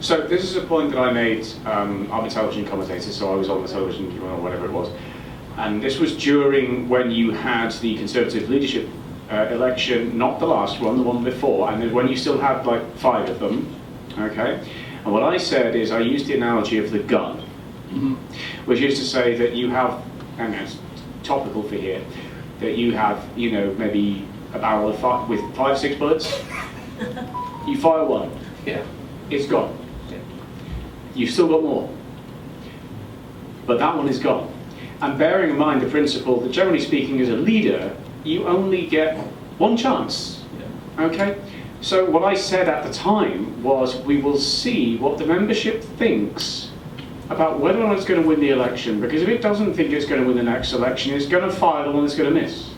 So this is a point that I made. I'm a television commentator, so I was on the television or whatever it was. And this was during when you had the Conservative leadership election, not the last one, the one before, and then when you still had like 5 of them, okay? And what I said is, I used the analogy of the gun, which is to say that you have, and it's topical for here, that you have, you know, maybe a barrel of with 5, 6 bullets. You fire one, it's gone. You've still got more, but that one is gone. And bearing in mind the principle that, generally speaking, as a leader, you only get one chance. Okay? So what I said at the time was, we will see what the membership thinks about whether or not it's going to win the election, because if it doesn't think it's going to win the next election, it's going to fire the one that's going to miss.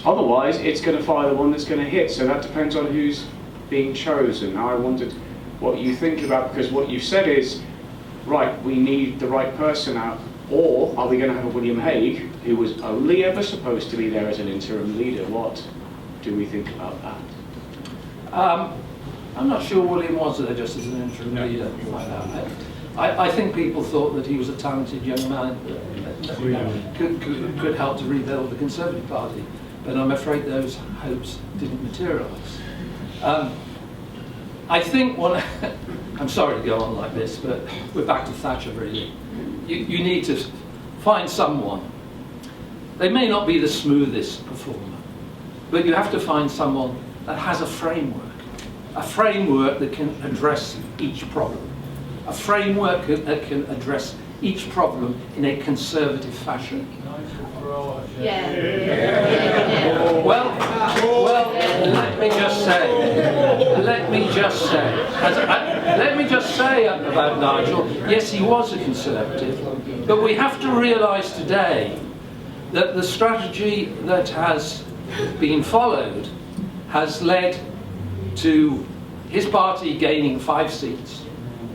Otherwise, it's going to fire the one that's going to hit. So that depends on who's being chosen. Now, I wondered what you think about, because what you've said is, right, we need the right person out. Or are we going to have a William Hague, who was only ever supposed to be there as an interim leader? What do we think about that? I'm not sure William was there just as an interim leader. I think people thought that he was a talented young man that could help to rebuild the Conservative Party, but I'm afraid those hopes didn't materialise. I think I'm sorry to go on like this, but we're back to Thatcher really. You need to find someone. They may not be the smoothest performer, but you have to find someone that has a framework that can address each problem, a framework that can address each problem in a conservative fashion. Well, let me just say about Nigel, yes, he was a Conservative, but we have to realise today that the strategy that has been followed has led to his party gaining 5 seats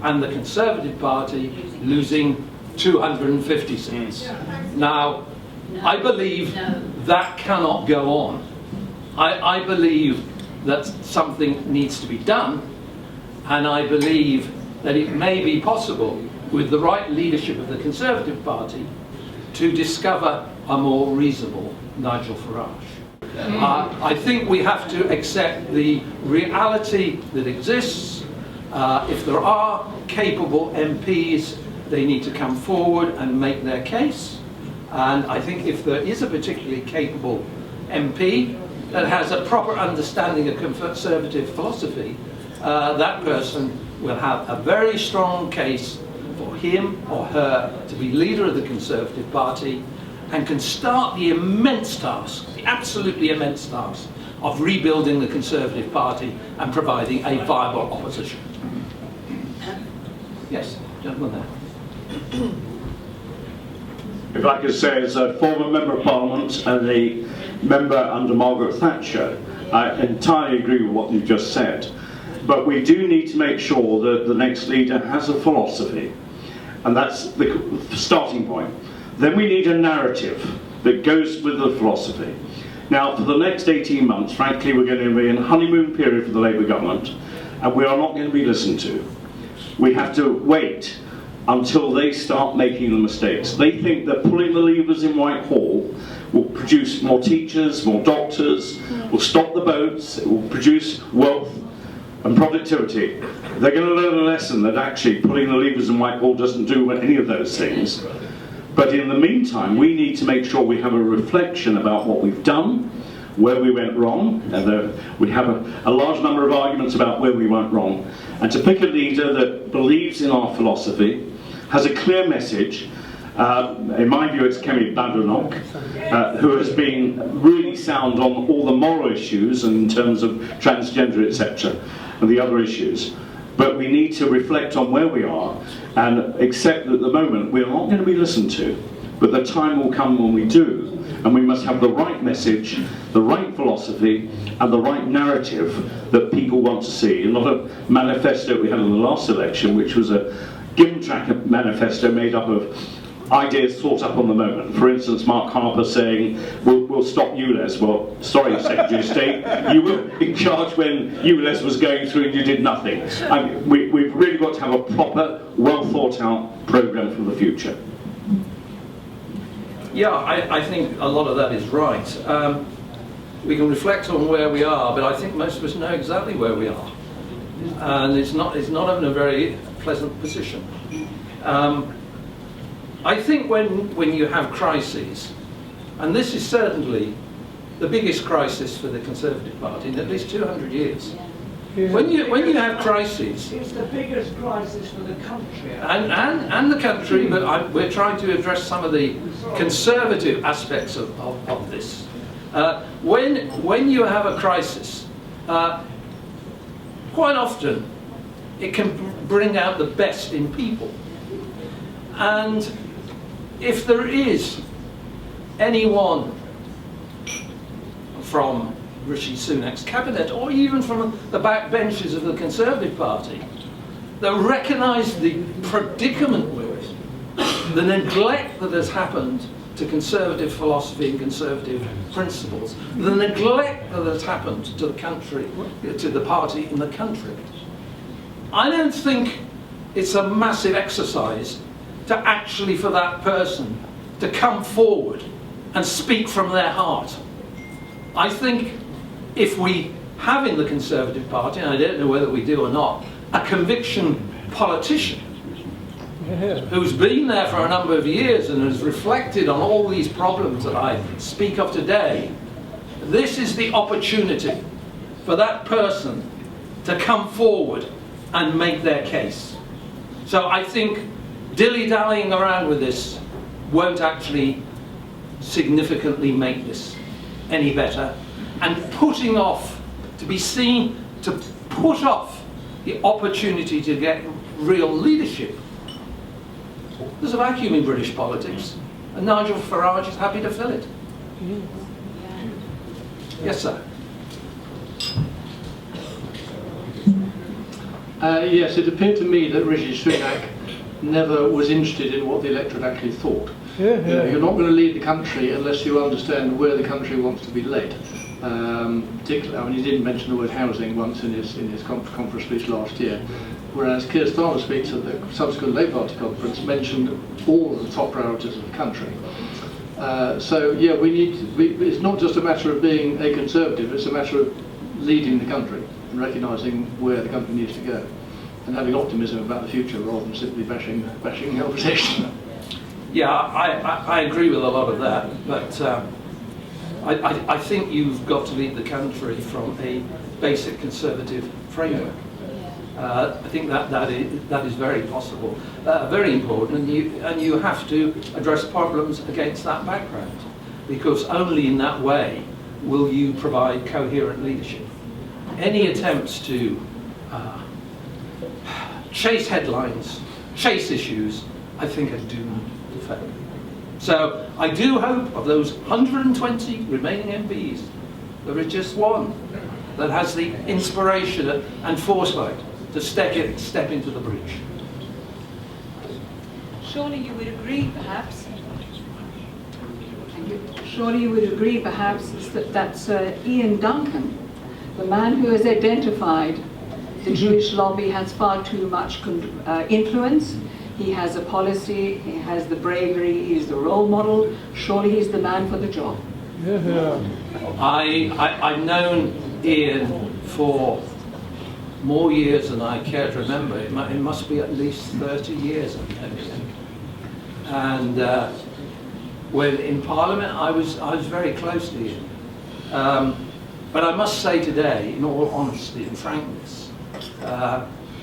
and the Conservative Party losing 250 seats. Now, I believe that cannot go on. I believe that something needs to be done, and I believe that it may be possible, with the right leadership of the Conservative Party, to discover a more reasonable Nigel Farage. I think we have to accept the reality that exists. If there are capable MPs, they need to come forward and make their case. And I think if there is a particularly capable MP that has a proper understanding of Conservative philosophy, that person will have a very strong case for him or her to be leader of the Conservative Party, and can start the immense task, the absolutely immense task, of rebuilding the Conservative Party and providing a viable opposition. Yes, gentleman there. If I could say, as a former Member of Parliament and a member under Margaret Thatcher, I entirely agree with what you've just said. But we do need to make sure that the next leader has a philosophy, and that's the starting point. Then we need a narrative that goes with the philosophy. Now, for the next 18 months, frankly, we're going to be in a honeymoon period for the Labour government, and we are not going to be listened to. We have to wait until they start making the mistakes. They think that pulling the levers in Whitehall will produce more teachers, more doctors, will stop the boats, it will produce wealth and productivity. They're going to learn a lesson that actually pulling the levers in Whitehall doesn't do any of those things. But in the meantime, we need to make sure we have a reflection about what we've done, where we went wrong, and we have a large number of arguments about where we went wrong, and to pick a leader that believes in our philosophy, has a clear message. In my view, it's Kemi Badenoch, who has been really sound on all the moral issues in terms of transgender, etc., and the other issues. But we need to reflect on where we are and accept that at the moment we're not going to be listened to. But the time will come when we do, and we must have the right message, the right philosophy, and the right narrative that people want to see. And not a manifesto we had in the last election, which was a Gimtrack manifesto made up of ideas thought up on the moment. For instance, Mark Harper saying, we'll stop ULEZ. Well, sorry, Secretary of State, you were in charge when ULEZ was going through and you did nothing. We've really got to have a proper, well thought out programme for the future. Yeah, I think a lot of that is right. We can reflect on where we are, but I think most of us know exactly where we are. And it's not in a very pleasant position. I think when you have crises, and this is certainly the biggest crisis for the Conservative Party in at least 200 years. When you have crises, it's the biggest crisis for the country. And the country, but we're trying to address some of the conservative aspects of this. When you have a crisis, quite often it can bring out the best in people. And if there is anyone from Rishi Sunak's cabinet, or even from the backbenches of the Conservative Party, that recognise the predicament we're in, the neglect that has happened to conservative philosophy and conservative principles, the neglect that has happened to the country, to the party in the country. I don't think it's a massive exercise to actually for that person to come forward and speak from their heart. I think if we have in the Conservative Party, and I don't know whether we do or not, a conviction politician who's been there for a number of years and has reflected on all these problems that I speak of today, this is the opportunity for that person to come forward and make their case. So I think dilly-dallying around with this won't actually significantly make this any better. And putting off, to be seen to put off the opportunity to get real leadership. There's a vacuum in British politics, and Nigel Farage is happy to fill it. Yes, sir. Yes, it appeared to me that Rishi Sunak never was interested in what the electorate actually thought. You're not going to lead the country unless you understand where the country wants to be led. Particularly, I mean, he didn't mention the word housing once in his conference speech last year, whereas Keir Starmer's speech at the subsequent Labour Party conference mentioned all of the top priorities of the country. So yeah, it's not just a matter of being a Conservative, it's a matter of leading the country and recognising where the country needs to go and having optimism about the future rather than simply bashing the opposition. Yeah, I agree with a lot of that, but I think you've got to lead the country from a basic Conservative framework. I think that is very possible, very important, and you have to address problems against that background, because only in that way will you provide coherent leadership. Any attempts to chase headlines, chase issues, I think are doomed to fail. So I do hope of those 120 remaining MPs, there is just one that has the inspiration and foresight to step into the breach. Surely you would agree, perhaps. Surely you would agree, perhaps, that Sir Ian Duncan, the man who has identified the Jewish lobby, has far too much influence. He has a policy, he has the bravery, he's the role model. Surely he's the man for the job. I've known Ian for more years than I care to remember. It must be at least 30 years I've known him. And when in Parliament, I was very close to Ian. But I must say today, in all honesty and frankness,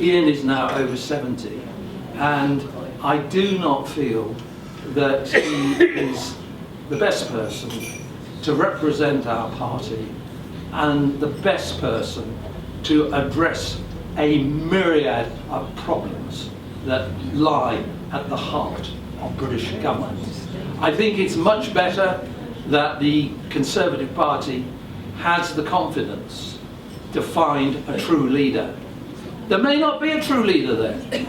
Ian is now over 70, and I do not feel that he is the best person to represent our party and the best person to address a myriad of problems that lie at the heart of British government. I think it's much better that the Conservative Party has the confidence to find a true leader. There may not be a true leader there,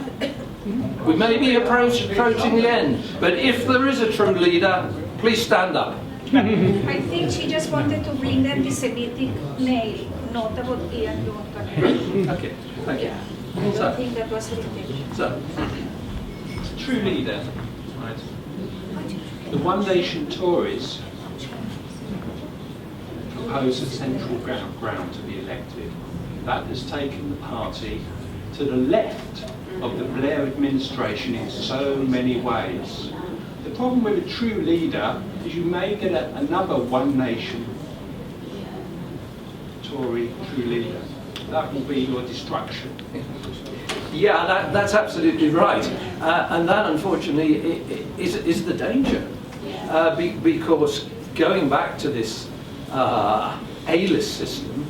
We may be approaching the end, but if there is a true leader, please stand up. I think she just wanted to bring anti-Semitic male, not about Ian Duncan. Okay, thank you. I don't think that was her intention. So, True leader, right? The One Nation Tories propose a central ground to be elected. That has taken the party to the left of the Blair administration in so many ways. The problem with a true leader is you may get another One Nation Tory true leader. That will be your destruction. yeah, that's absolutely right. And that, unfortunately, is the danger. Because going back to this A-list system,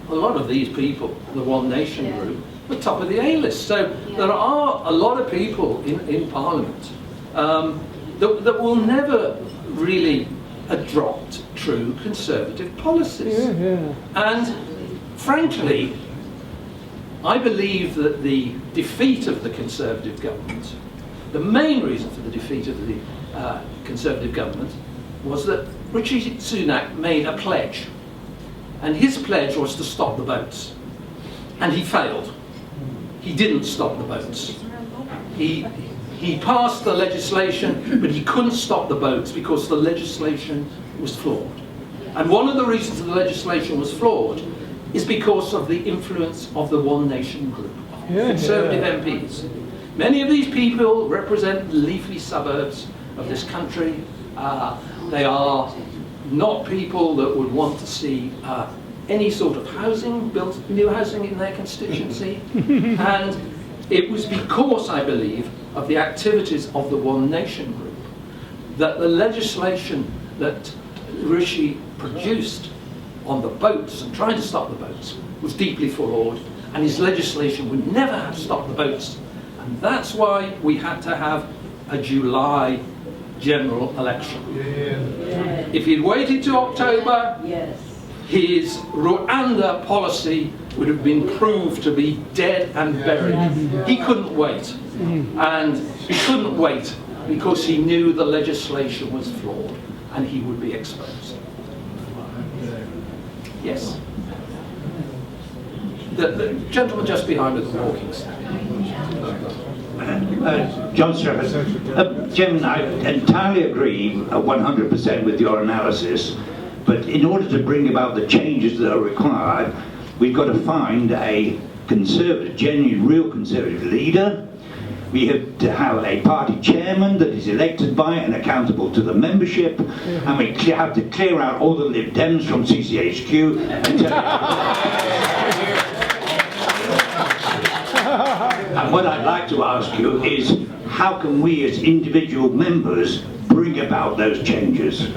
a lot of these people, the One Nation group, were top of the A-list. So there are a lot of people in Parliament that will never really adopt true conservative policies. And frankly, I believe that the defeat of the Conservative government, the main reason for the defeat of the Conservative government, was that Rishi Sunak made a pledge. And his pledge was to stop the boats. And he failed. He didn't stop the boats. He passed the legislation, but he couldn't stop the boats because the legislation was flawed. And one of the reasons the legislation was flawed is because of the influence of the One Nation group, Conservative MPs. Many of these people represent the leafy suburbs of this country. They are not people that would want to see any sort of housing, built new housing in their constituency. And it was because, I believe, of the activities of the One Nation group that the legislation that Rishi produced on the boats and trying to stop the boats was deeply flawed, and his legislation would never have stopped the boats. And that's why we had to have a July general election. If he'd waited to October, his Rwanda policy would have been proved to be dead and buried. He couldn't wait. And he couldn't wait because he knew the legislation was flawed and he would be exposed. Yes. The gentleman just behind with the walking stick. John Stratford. Jim, I entirely agree 100% with your analysis, but in order to bring about the changes that are required, we've got to find a conservative, genuine, real conservative leader. We have to have a party chairman that is elected by and accountable to the membership, and we have to clear out all the Lib Dems from CCHQ. And what I'd like to ask you is, how can we as individual members bring about those changes?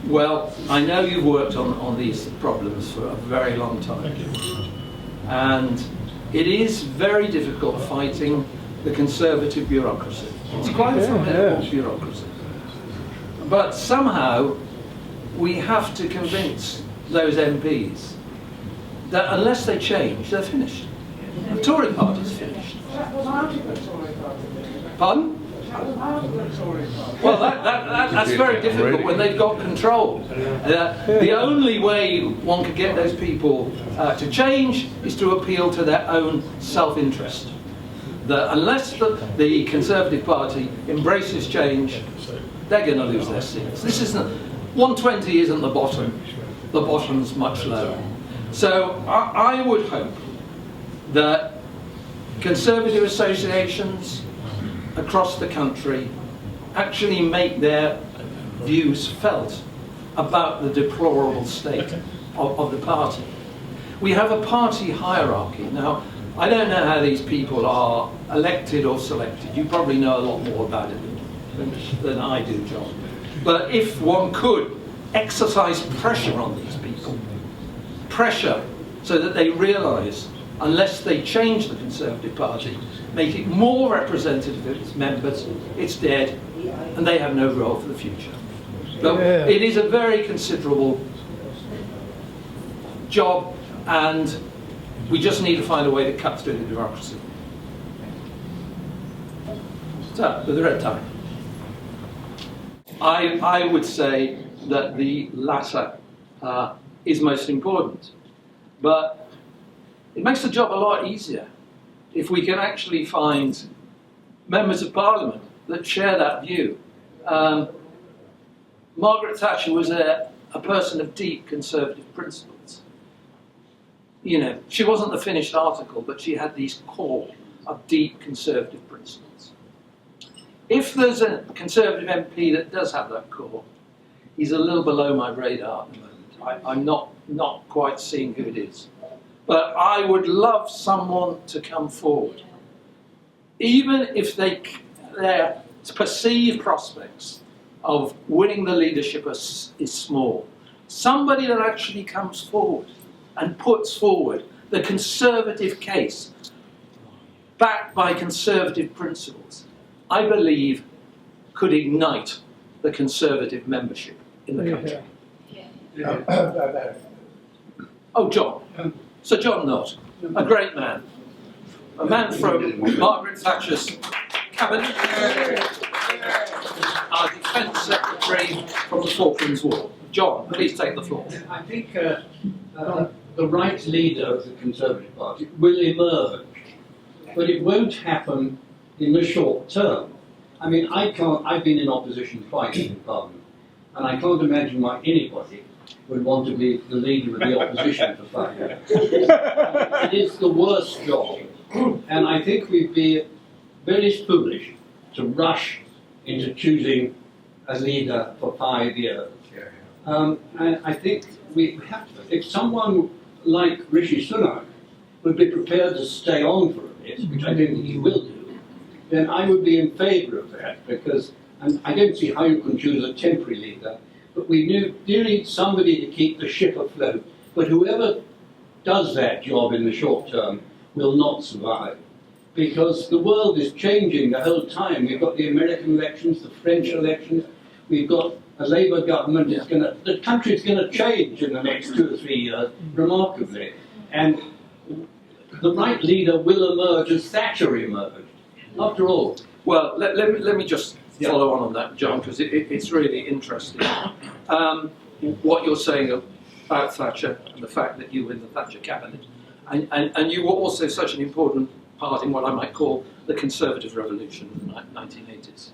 Well, I know you've worked on these problems for a very long time. And it is very difficult fighting the Conservative bureaucracy. It's quite a formidable bureaucracy. But somehow we have to convince those MPs that unless they change, they're finished. The Tory party's finished. Pardon? Well, that's very difficult when they've got control. The only way one could get those people to change is to appeal to their own self-interest. Unless the Conservative Party embraces change, they're going to lose their seats. This isn't 120 isn't the bottom. The bottom's much lower. So I would hope that Conservative associations across the country actually make their views felt about the deplorable state of the party. We have a party hierarchy. Now, I don't know how these people are elected or selected. You probably know a lot more about it than I do, John. But if one could exercise pressure on these people, pressure so that they realise unless they change the Conservative Party, make it more representative of its members, it's dead, and they have no role for the future. So it is a very considerable job, and we just need to find a way that cuts through the bureaucracy. So, with the red tie. I would say that the latter is most important. But it makes the job a lot easier if we can actually find members of Parliament that share that view. Margaret Thatcher was a person of deep conservative principles. You know, she wasn't the finished article, but she had these core of deep conservative principles. If there's a Conservative MP that does have that core, he's a little below my radar at the moment. I'm not quite seeing who it is. But I would love someone to come forward. Even if their perceived prospects of winning the leadership is small, somebody that actually comes forward and puts forward the Conservative case, backed by Conservative principles, I believe could ignite the Conservative membership in the country. Oh, John. Sir John Knott, a great man. A man from Margaret Thatcher's cabinet, our Defence Secretary from the Falklands War. John, please take the floor. I think the right leader of the Conservative Party will emerge, but it won't happen in the short term. I mean, I've been in opposition twice in Parliament, and I can't imagine why anybody would want to be the leader of the opposition for 5 years. It is the worst job, and I think we'd be very foolish to rush into choosing a leader for 5 years. And I think we have to, if someone like Rishi Sunak would be prepared to stay on for a bit, which I don't think he will do, then I would be in favour of that, because I don't see how you can choose a temporary leader, but we do need somebody to keep the ship afloat. But whoever does that job in the short term will not survive, because the world is changing the whole time. We've got the American elections, the French elections, we've got a Labour government. The country's going to change in the next 2 or 3 years remarkably, and the right leader will emerge as Thatcher emerged. After all, well, let me just follow on that, John, because it's really interesting. What you're saying about Thatcher and the fact that you were in the Thatcher cabinet, and you were also such an important part in what I might call the Conservative Revolution in the 1980s.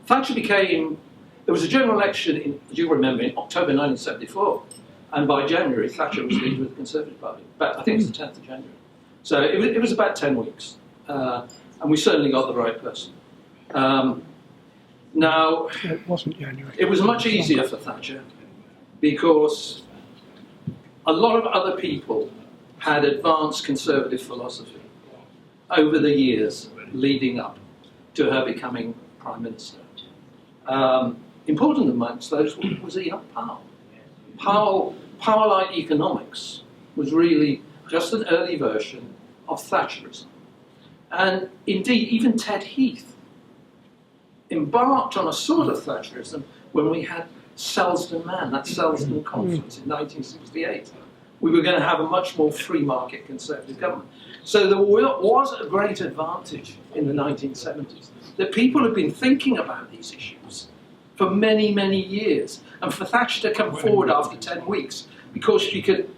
Thatcher there was a general election, as you remember, in October 1974, and by January, Thatcher was leader of the Conservative Party. But I think it was the 10th of January. So it was about 10 weeks, and we certainly got the right person. Now, it wasn't January. It was much easier for Thatcher because a lot of other people had advanced Conservative philosophy over the years leading up to her becoming Prime Minister. Important amongst those was Enoch Powell. Powellite economics was really just an early version of Thatcherism. And indeed, even Ted Heath embarked on a sort of Thatcherism when we had Selsdon Man, that Selsdon Conference in 1968. We were going to have a much more free market Conservative government. So there was a great advantage in the 1970s that people had been thinking about these issues for many, many years. And for Thatcher to come forward after 10 weeks, because she could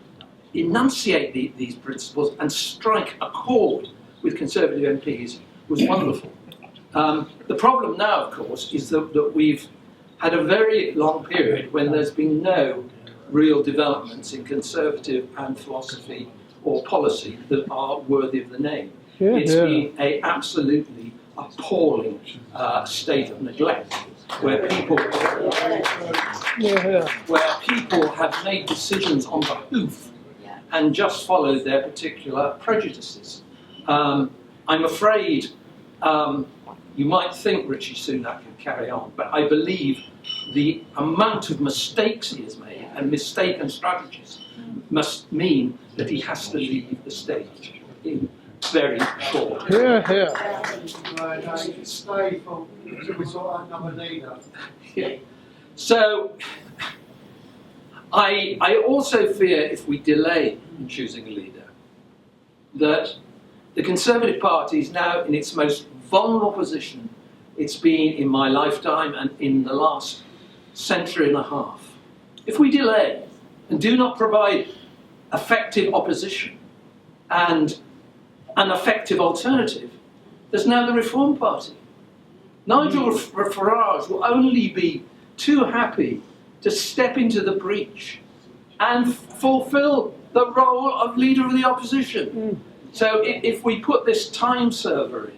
enunciate these principles and strike a chord with Conservative MPs, was wonderful. The problem now, of course, is that we've had a very long period when there's been no real developments in Conservative and philosophy or policy that are worthy of the name. It's been an absolutely appalling state of neglect, where people have made decisions on the hoof and just followed their particular prejudices. I'm afraid you might think Rishi Sunak can carry on, but I believe the amount of mistakes he has made and mistaken strategies must mean that he has to leave the stage in very short. So I also fear, if we delay in choosing a leader, that the Conservative Party is now in its most vulnerable position it's been in my lifetime and in the last century and a half. If we delay and do not provide effective opposition and an effective alternative, there's now the Reform Party. Nigel Farage will only be too happy to step into the breach and fulfill the role of leader of the opposition. So if we put this time server in,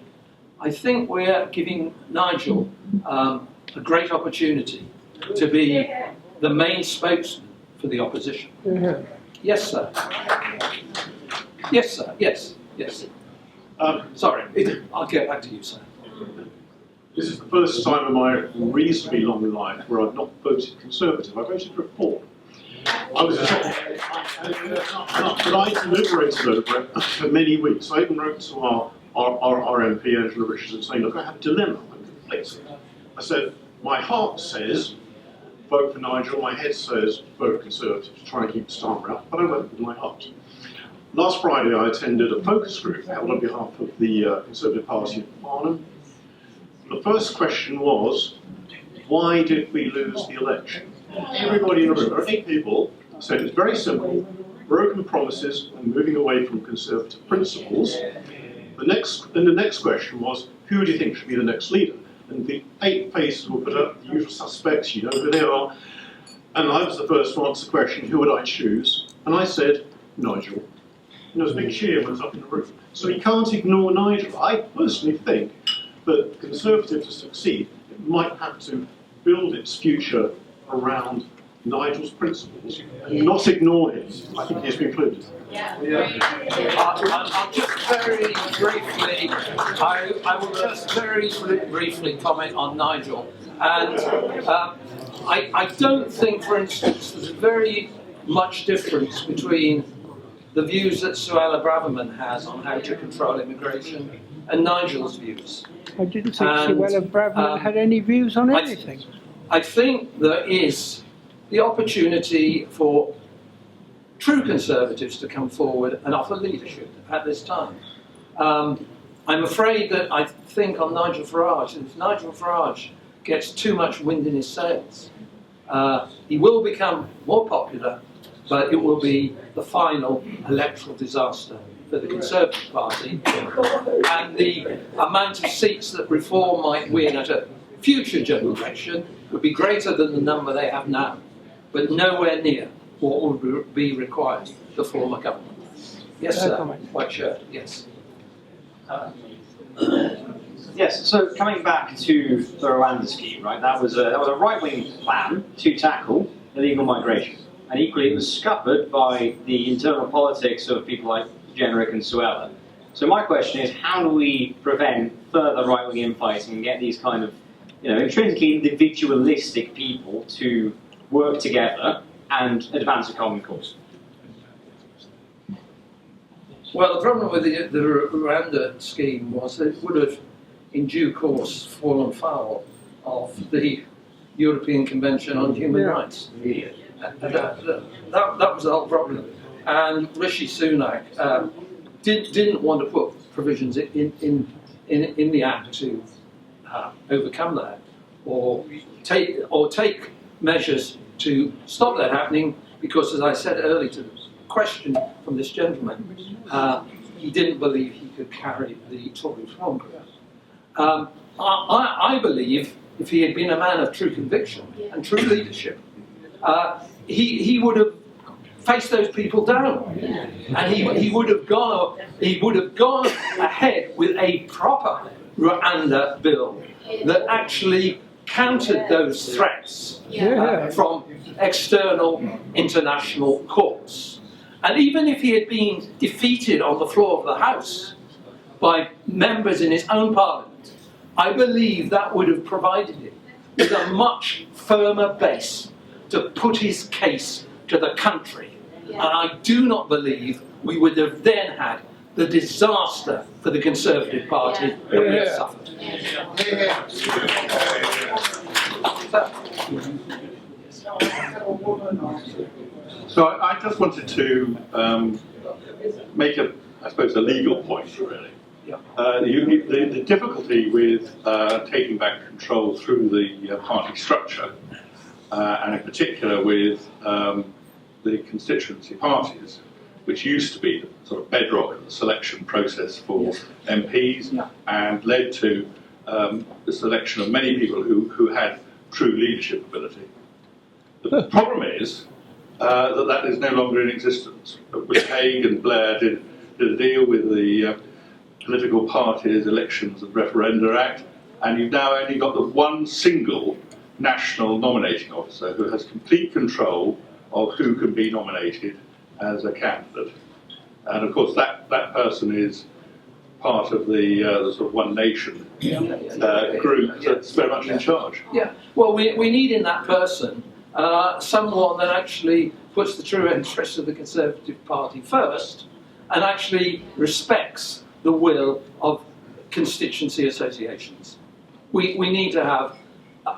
I think we're giving Nigel a great opportunity to be the main spokesman for the opposition. Yes, sir. Yes, sir. Yes, yes. Sorry, I'll get back to you, sir. This is the first time in my reasonably long life where I've not voted Conservative. I voted Reform. I was but I deliberated over it for many weeks. I even wrote to our MP, Angela Richardson, saying, look, I have a dilemma. I'm conflicted. I said, my heart says vote for Nigel, my head says vote Conservative to try and keep the Starmer out, but I went with my heart. Last Friday I attended a focus group held on behalf of the Conservative Party in Farnham. The first question was, why did we lose the election? Everybody in the room, there were 8 people, said it's very simple, broken promises and moving away from Conservative principles. The next question was, who do you think should be the next leader? And the 8 faces were put up, the usual suspects, you know who they are. And I was the first to answer the question, who would I choose? And I said, Nigel. And there was a big cheer when I was up in the room. So you can't ignore Nigel. I personally think that Conservative to succeed, it might have to build its future around Nigel's principles and not ignore him. I think he's concluded. I'll just very briefly, I will just very briefly comment on Nigel. And I don't think, for instance, there's very much difference between the views that Suella Braverman has on how to control immigration and Nigel's views. I didn't think Suella Braverman had any views on anything. I think there is the opportunity for true Conservatives to come forward and offer leadership at this time. I'm afraid that I think on Nigel Farage, if Nigel Farage gets too much wind in his sails, he will become more popular, but it will be the final electoral disaster for the Conservative Party. And the amount of seats that Reform might win at a future general election would be greater than the number they have now, but nowhere near what would be required to form a government. Yes, sir. White shirt. Yes. Yes. So coming back to the Rwanda scheme, right? That was a right-wing plan to tackle illegal migration, and equally it was scuppered by the internal politics of people like Jenrick and Suella. So my question is, how do we prevent further right-wing infighting and get these kind of, intrinsically individualistic people to work together and advance a common cause? Well, the problem with the Rwanda scheme was that it would have, in due course, fallen foul of the European Convention on Human Rights. That was the whole problem. And Rishi Sunak didn't want to put provisions in the Act to overcome that, or take measures to stop that happening, because, as I said earlier to the question from this gentleman, he didn't believe he could carry the Tory reform group. I believe if he had been a man of true conviction and true leadership, he would have faced those people down, and he would have gone ahead with a proper Rwanda bill that actually countered those threats from external international courts. And even if he had been defeated on the floor of the House by members in his own parliament, I believe that would have provided him with a much firmer base to put his case to the country. And I do not believe we would have then had the disaster for the Conservative Party that we have suffered. So I just wanted to make a legal point, really. The difficulty with taking back control through the party structure, and in particular with the constituency parties, which used to be the sort of bedrock of the selection process for MPs, and led to the selection of many people who had true leadership ability. The problem is that is no longer in existence. Haig and Blair did a deal with the Political Parties Elections and Referenda Act, and you've now only got the one single national nominating officer who has complete control of who can be nominated as a candidate. And of course that person is part of the sort of One Nation group that's very much in charge. Yeah, well, we need in that person someone that actually puts the true interests of the Conservative Party first and actually respects the will of constituency associations. We need to have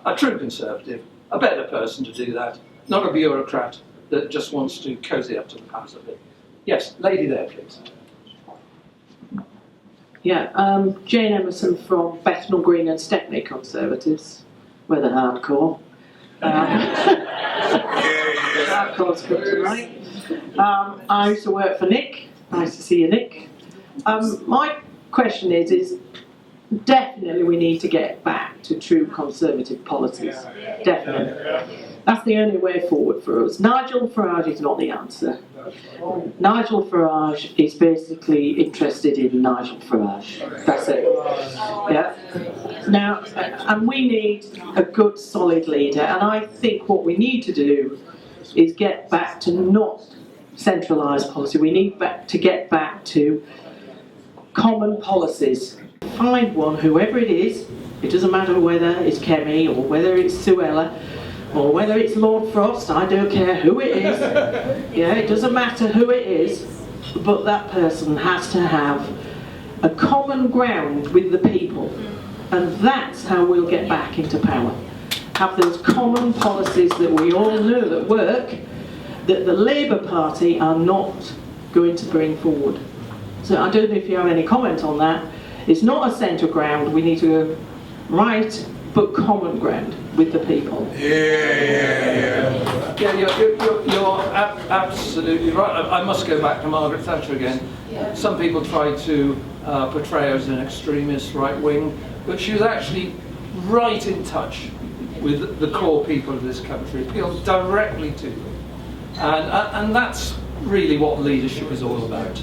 a true Conservative, a better person to do that, not a bureaucrat that just wants to cosy up to the powers that be. Yes, lady there, please. Yeah, Jane Emerson from Bethnal Green and Stepney Conservatives. We're the hardcore. Hardcore's good tonight. I used to work for Nick. Nice to see you, Nick. My question is definitely we need to get back to true Conservative policies. Definitely. That's the only way forward for us. Nigel Farage is not the answer. Nigel Farage is basically interested in Nigel Farage. That's it. Yeah. Now, and we need a good, solid leader. And I think what we need to do is get back to not centralised policy. We need to get back to common policies. Find one, whoever it is. It doesn't matter whether it's Kemi or whether it's Suella, or whether it's Lord Frost, I don't care who it is. Yeah, it doesn't matter who it is, but that person has to have a common ground with the people. And that's how we'll get back into power. Have those common policies that we all know that work, that the Labour Party are not going to bring forward. So I don't know if you have any comment on that. It's not a centre ground, we need to go right, but common ground with the people. Yeah, you're absolutely right. I must go back to Margaret Thatcher again. Some people try to portray her as an extremist right wing, but she was actually right in touch with the core people of this country, appealed directly to them. And that's really what leadership is all about.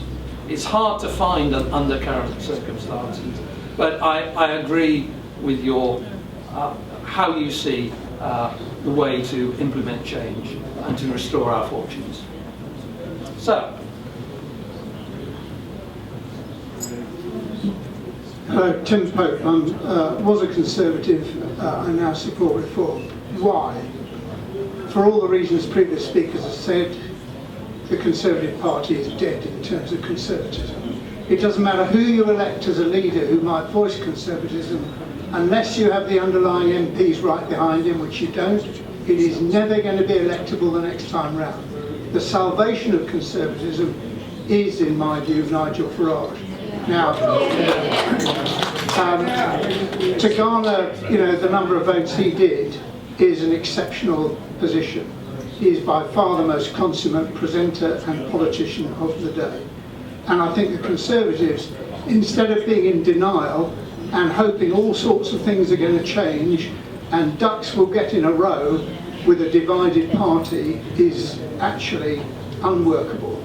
It's hard to find under current circumstances, but I agree with your how you see the way to implement change and to restore our fortunes. So. Tim Pope, I was a Conservative, I now support reform. Why? For all the reasons previous speakers have said, the Conservative Party is dead in terms of conservatism. It doesn't matter who you elect as a leader who might voice conservatism, unless you have the underlying MPs right behind him, which you don't, it is never going to be electable the next time round. The salvation of conservatism is, in my view, Nigel Farage. Now, to garner, the number of votes he did is an exceptional position. He is by far the most consummate presenter and politician of the day. And I think the Conservatives, instead of being in denial and hoping all sorts of things are going to change and ducks will get in a row with a divided party, is actually unworkable.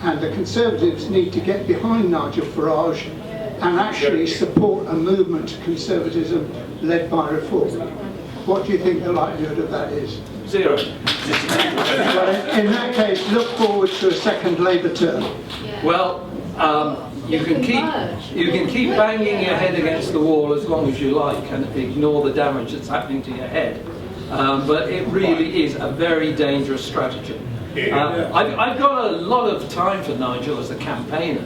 And the Conservatives need to get behind Nigel Farage and actually support a movement to conservatism led by reform. What do you think the likelihood of that is? Zero. Well, in that case, look forward to a second Labour term. Well, you can keep banging your head against the wall as long as you like and ignore the damage that's happening to your head. But it really is a very dangerous strategy. I've got a lot of time for Nigel as a campaigner,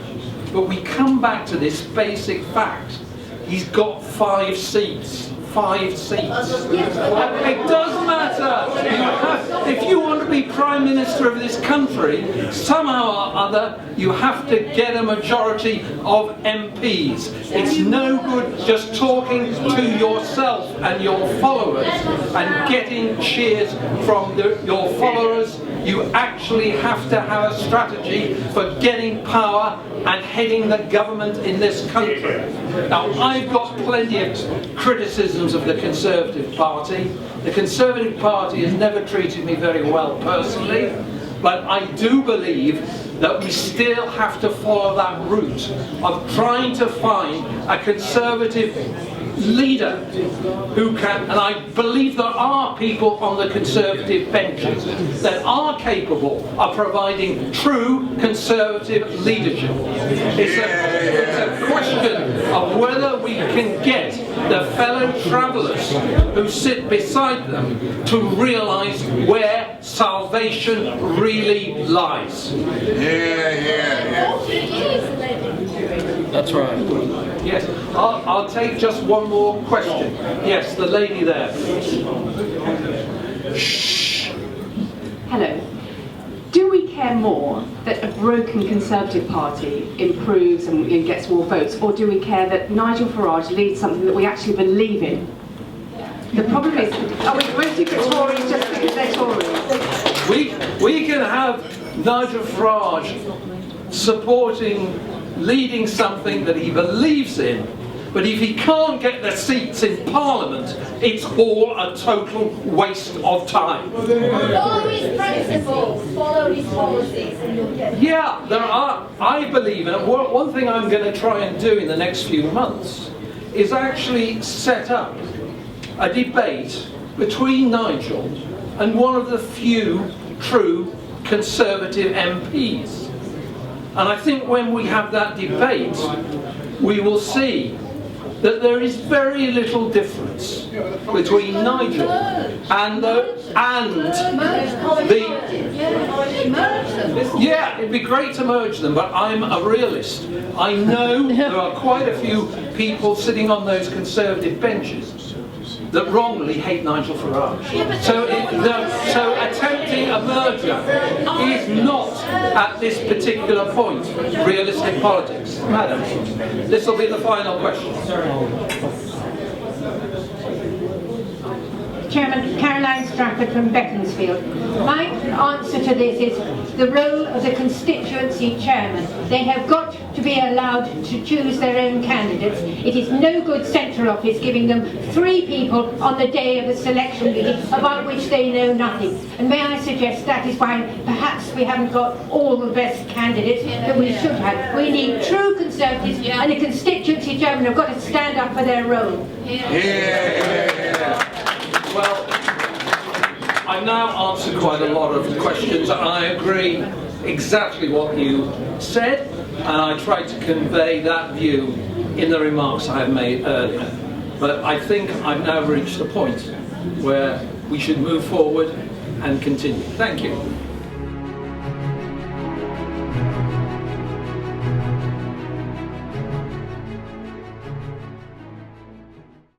but we come back to this basic fact. He's got 5 seats. 5 seats. It does matter. If you want to be Prime Minister of this country, somehow or other you have to get a majority of MPs. It's no good just talking to yourself and your followers and getting cheers from your followers. You actually have to have a strategy for getting power and heading the government in this country. Now, I've got plenty of criticisms of the Conservative Party. The Conservative Party has never treated me very well personally, but I do believe that we still have to follow that route of trying to find a Conservative leader who can, and I believe there are people on the Conservative benches that are capable of providing true Conservative leadership. It's a question of whether we can get the fellow travellers who sit beside them to realise where salvation really lies. That's right. Yes, I'll take just one more question. Yes, the lady there. Shh. Hello. Do we care more that a broken Conservative Party improves and gets more votes, or do we care that Nigel Farage leads something that we actually believe in? The problem is, are we voting for Tories just because they're Tories? We can have Nigel Farage supporting, leading something that he believes in, but if he can't get the seats in Parliament, it's all a total waste of time. Follow his principles, follow his policies, and you'll get it. Yeah, there are, I believe, and one thing I'm going to try and do in the next few months is actually set up a debate between Nigel and one of the few true Conservative MPs. And I think when we have that debate, we will see that there is very little difference between Nigel and yeah, it'd be great to merge them, but I'm a realist. I know there are quite a few people sitting on those Conservative benches that wrongly hate Nigel Farage. So attempting a merger is not, at this particular point, realistic politics. Madam, this will be the final question. Chairman, Caroline Strafford from Beaconsfield. My answer to this is the role of the constituency chairman. They have got to be allowed to choose their own candidates. It is no good central office giving them 3 people on the day of the selection meeting about which they know nothing. And may I suggest that is why perhaps we haven't got all the best candidates that we should have. We need true Conservatives, and the constituency chairman have got to stand up for their role. Well, I've now answered quite a lot of questions, and I agree exactly what you said, and I tried to convey that view in the remarks I have made earlier. But I think I've now reached the point where we should move forward and continue. Thank you.